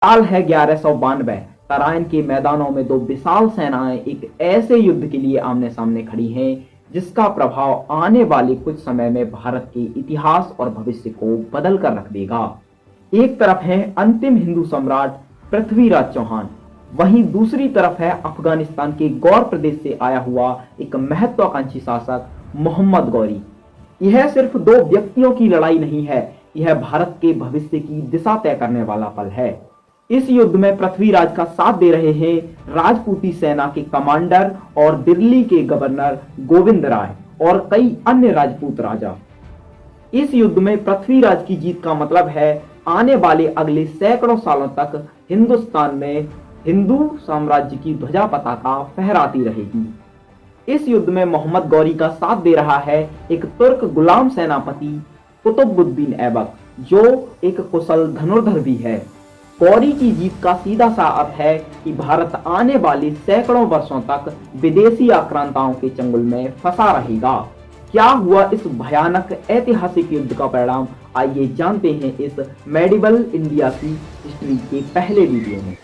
साल है 1192। तराइन के मैदानों में दो विशाल सेनाएं एक ऐसे युद्ध के लिए आमने सामने खड़ी हैं जिसका प्रभाव आने वाले कुछ समय में भारत के इतिहास और भविष्य को बदल कर रख देगा। एक तरफ है अंतिम हिंदू सम्राट पृथ्वीराज चौहान, वहीं दूसरी तरफ है अफगानिस्तान के गौर प्रदेश से आया हुआ एक महत्वाकांक्षी शासक मोहम्मद गौरी। यह सिर्फ दो व्यक्तियों की लड़ाई नहीं है, यह भारत के भविष्य की दिशा तय करने वाला पल है। इस युद्ध में पृथ्वीराज का साथ दे रहे हैं राजपूती सेना के कमांडर और दिल्ली के गवर्नर गोविंद राय और कई अन्य राजपूत राजा। इस युद्ध में पृथ्वीराज की जीत का मतलब है आने वाले अगले सैकड़ों सालों तक हिंदुस्तान में हिंदू साम्राज्य की ध्वजा पताका फहराती रहेगी। इस युद्ध में मोहम्मद गौरी का साथ दे रहा है एक तुर्क गुलाम सेनापति कुतुबुद्दीन ऐबक, जो एक कुशल धनुर्धर भी है। गौरी की जीत का सीधा सा अर्थ है कि भारत आने वाले सैकड़ों वर्षों तक विदेशी आक्रांताओं के चंगुल में फंसा रहेगा। क्या हुआ इस भयानक ऐतिहासिक युद्ध का परिणाम, आइए जानते हैं इस मेडिवल इंडिया की हिस्ट्री के पहले वीडियो में।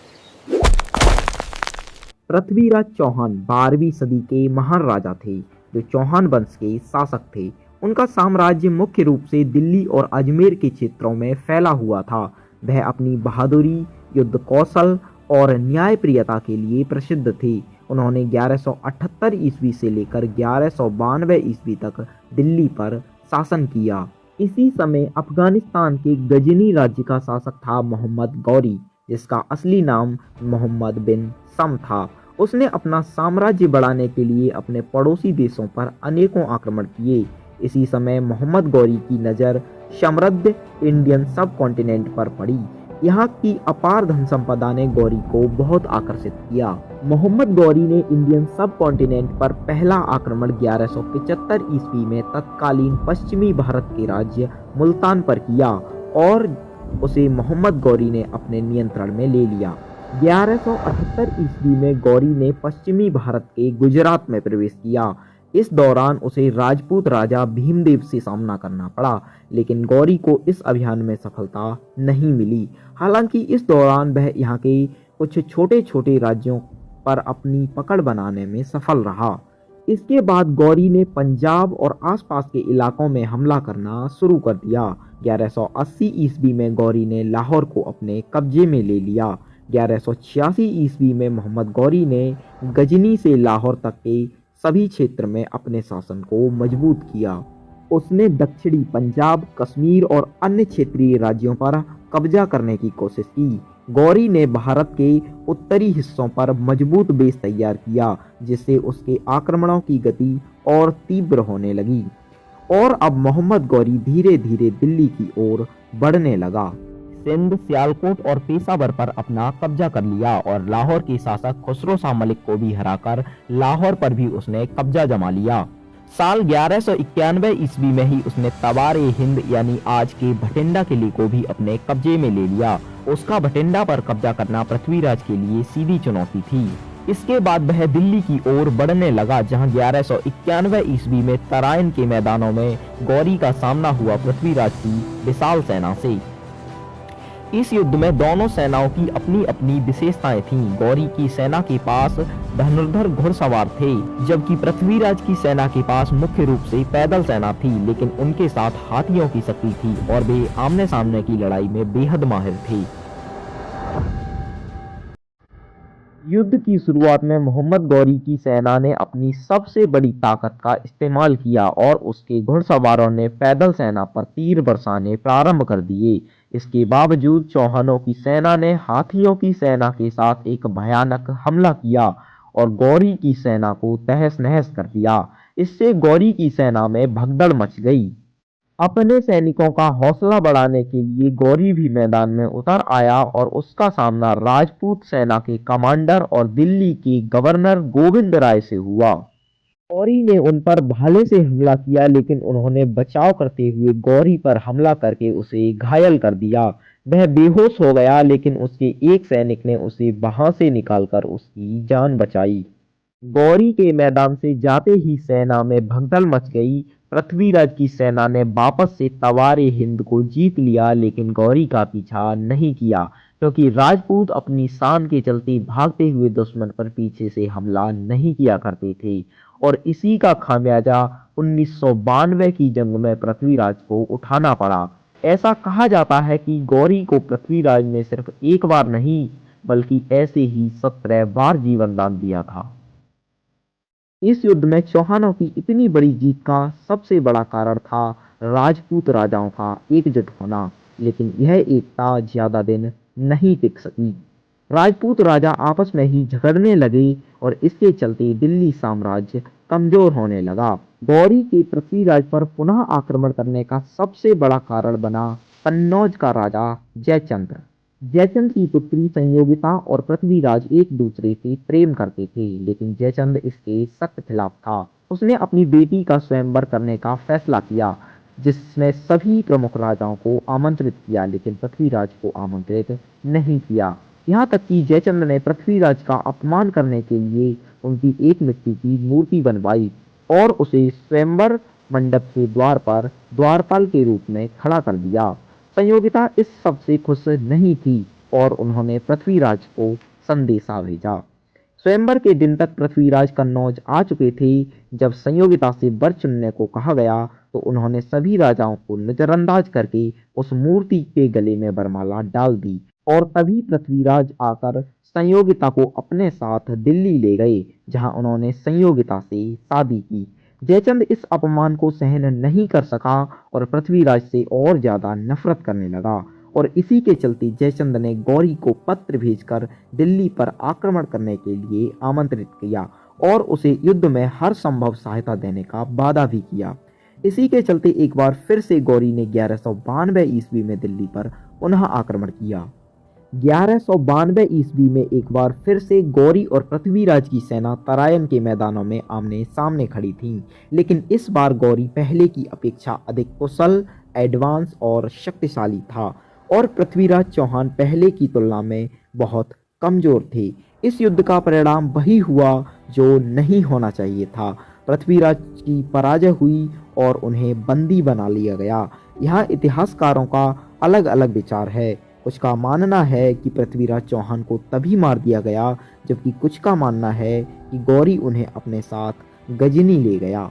पृथ्वीराज चौहान 12वीं सदी के महान राजा थे जो चौहान वंश के शासक थे। उनका साम्राज्य मुख्य रूप से दिल्ली और अजमेर के क्षेत्रों में फैला हुआ था। वह अपनी बहादुरी, युद्ध कौशल और न्यायप्रियता के लिए प्रसिद्ध थे। उन्होंने 1178 ईस्वी से लेकर 1192 ईस्वी तक दिल्ली पर शासन किया। इसी समय अफगानिस्तान के गजनी राज्य का शासक था मोहम्मद गौरी, जिसका असली नाम मोहम्मद बिन सम था। उसने अपना साम्राज्य बढ़ाने के लिए अपने पड़ोसी देशों पर अनेकों आक्रमण किए। इसी समय मोहम्मद गौरी की नज़र समृद्ध इंडियन सब कॉन्टिनेंट पर पड़ी। यहाँ की अपार धन संपदा ने गौरी को बहुत आकर्षित किया। मोहम्मद गौरी ने इंडियन सब कॉन्टिनेंट पर पहला आक्रमण 1175 ईस्वी में तत्कालीन पश्चिमी भारत के राज्य मुल्तान पर किया और उसे मोहम्मद गौरी ने अपने नियंत्रण में ले लिया। 1178 ईस्वी में गौरी ने पश्चिमी भारत के गुजरात में प्रवेश किया। इस दौरान उसे राजपूत राजा भीमदेव से सामना करना पड़ा, लेकिन गौरी को इस अभियान में सफलता नहीं मिली। हालांकि इस दौरान वह यहाँ के कुछ छोटे छोटे राज्यों पर अपनी पकड़ बनाने में सफल रहा। इसके बाद गौरी ने पंजाब और आसपास के इलाकों में हमला करना शुरू कर दिया। 1180 ईस्वी में गौरी ने लाहौर को अपने कब्जे में ले लिया। 1186 ईस्वी में मोहम्मद गौरी ने गजनी से लाहौर तक के सभी क्षेत्र में अपने शासन को मजबूत किया। उसने दक्षिणी पंजाब, कश्मीर और अन्य क्षेत्रीय राज्यों पर कब्जा करने की कोशिश की। गौरी ने भारत के उत्तरी हिस्सों पर मजबूत बेस तैयार किया, जिससे उसके आक्रमणों की गति और तीव्र होने लगी। और अब मोहम्मद गौरी धीरे धीरे दिल्ली की ओर बढ़ने लगा। सिंध, सियालकोट और पेशावर पर अपना कब्जा कर लिया और लाहौर के शासक खुसरो शाह मलिक को भी हराकर लाहौर पर भी उसने कब्जा जमा लिया। साल 1191 ईस्वी में ही उसने तवार हिंद यानी आज के भटिंडा किले को भी अपने कब्जे में ले लिया। उसका भटिंडा पर कब्जा करना पृथ्वीराज के लिए सीधी चुनौती थी। इसके बाद वह दिल्ली की ओर बढ़ने लगा, जहां 1191 ईस्वी में तराइन के मैदानों में गौरी का सामना हुआ पृथ्वीराज की विशाल सेना से। इस युद्ध में दोनों सेनाओं की अपनी अपनी विशेषताएं थीं। गौरी की सेना के पास धनुर्धर घुड़सवार थे, जबकि पृथ्वीराज की सेना के पास मुख्य रूप से पैदल सेना थी, लेकिन उनके साथ हाथियों की शक्ति थी और वे आमने सामने की लड़ाई में बेहद माहिर थे। युद्ध की शुरुआत में मोहम्मद गौरी की सेना ने अपनी सबसे बड़ी ताकत का इस्तेमाल किया और उसके घुड़सवारों ने पैदल सेना पर तीर बरसाने प्रारंभ कर दिए। इसके बावजूद चौहानों की सेना ने हाथियों की सेना के साथ एक भयानक हमला किया और गौरी की सेना को तहस नहस कर दिया। इससे गौरी की सेना में भगदड़ मच गई। अपने सैनिकों का हौसला बढ़ाने के लिए गौरी भी मैदान में उतर आया और उसका सामना राजपूत सेना के कमांडर और दिल्ली के गवर्नर गोविंद राय से हुआ। गौरी ने उन पर भाले से हमला किया, लेकिन उन्होंने बचाव करते हुए गौरी पर हमला करके उसे घायल कर दिया। वह बेहोश हो गया, लेकिन उसके एक सैनिक ने उसे वहां से निकालकर उसकी जान बचाई। गौरी के मैदान से जाते ही सेना में भगदड़ मच गई। पृथ्वीराज की सेना ने वापस से तवार हिंद को जीत लिया, लेकिन गौरी का पीछा नहीं किया। क्योंकि राजपूत अपनी शान के चलते भागते हुए दुश्मन पर पीछे से हमला नहीं किया करते थे और इसी का खामियाजा 1992 की जंग में पृथ्वीराज को उठाना पड़ा। ऐसा कहा जाता है कि गौरी को पृथ्वीराज ने सिर्फ एक बार नहीं बल्कि ऐसे ही 17 बार जीवन दान दिया था। इस युद्ध में चौहानों की इतनी बड़ी जीत का सबसे बड़ा कारण था राजपूत राजाओं का एकजुट होना, लेकिन यह एकता ज्यादा दिन नहीं टिक सकी। राजपूत राजा आपस में ही झगड़ने लगे और इसके चलते दिल्ली साम्राज्य कमजोर होने लगा। गौरी के पृथ्वीराज पर पुनः आक्रमण करने का सबसे बड़ा कारण बना कन्नौज का राजा जयचंद्र। जयचंद की पुत्री संयोगिता और पृथ्वीराज एक दूसरे से प्रेम करते थे, लेकिन जयचंद इसके सख्त खिलाफ था। उसने अपनी बेटी का स्वयंवर करने का फैसला किया, जिसमें सभी प्रमुख राजाओं को आमंत्रित किया, लेकिन पृथ्वीराज को आमंत्रित नहीं किया। यहाँ तक कि जयचंद ने पृथ्वीराज का अपमान करने के लिए उनकी एक मिट्टी की मूर्ति बनवाई और उसे स्वयंवर मंडप के द्वार पर द्वारपाल के रूप में खड़ा कर दिया। संयोगिता इस सब से खुश नहीं थी और उन्होंने पृथ्वीराज को संदेशा भेजा। स्वयंवर के दिन तक पृथ्वीराज कन्नौज आ चुके थे। जब संयोगिता से वर चुनने को कहा गया तो उन्होंने सभी राजाओं को नजरअंदाज करके उस मूर्ति के गले में वरमाला डाल दी और तभी पृथ्वीराज आकर संयोगिता को अपने साथ दिल्ली ले गए, जहां उन्होंने संयोगिता से शादी की। जयचंद इस अपमान को सहन नहीं कर सका और पृथ्वीराज से और ज्यादा नफरत करने लगा और इसी के चलते जयचंद ने गौरी को पत्र भेजकर दिल्ली पर आक्रमण करने के लिए आमंत्रित किया और उसे युद्ध में हर संभव सहायता देने का वादा भी किया। इसी के चलते एक बार फिर से गौरी ने 1192 ईस्वी में दिल्ली पर पुनः आक्रमण किया। 1192 ईस्वी में एक बार फिर से गौरी और पृथ्वीराज की सेना तराइन के मैदानों में आमने सामने खड़ी थी, लेकिन इस बार गौरी पहले की अपेक्षा अधिक कुशल, एडवांस और शक्तिशाली था और पृथ्वीराज चौहान पहले की तुलना में बहुत कमजोर थे। इस युद्ध का परिणाम वही हुआ जो नहीं होना चाहिए था। पृथ्वीराज की पराजय हुई और उन्हें बंदी बना लिया गया। यहाँ इतिहासकारों का अलग अलग विचार है। कुछ का मानना है कि पृथ्वीराज चौहान को तभी मार दिया गया, जबकि कुछ का मानना है कि गौरी उन्हें अपने साथ गजनी ले गया।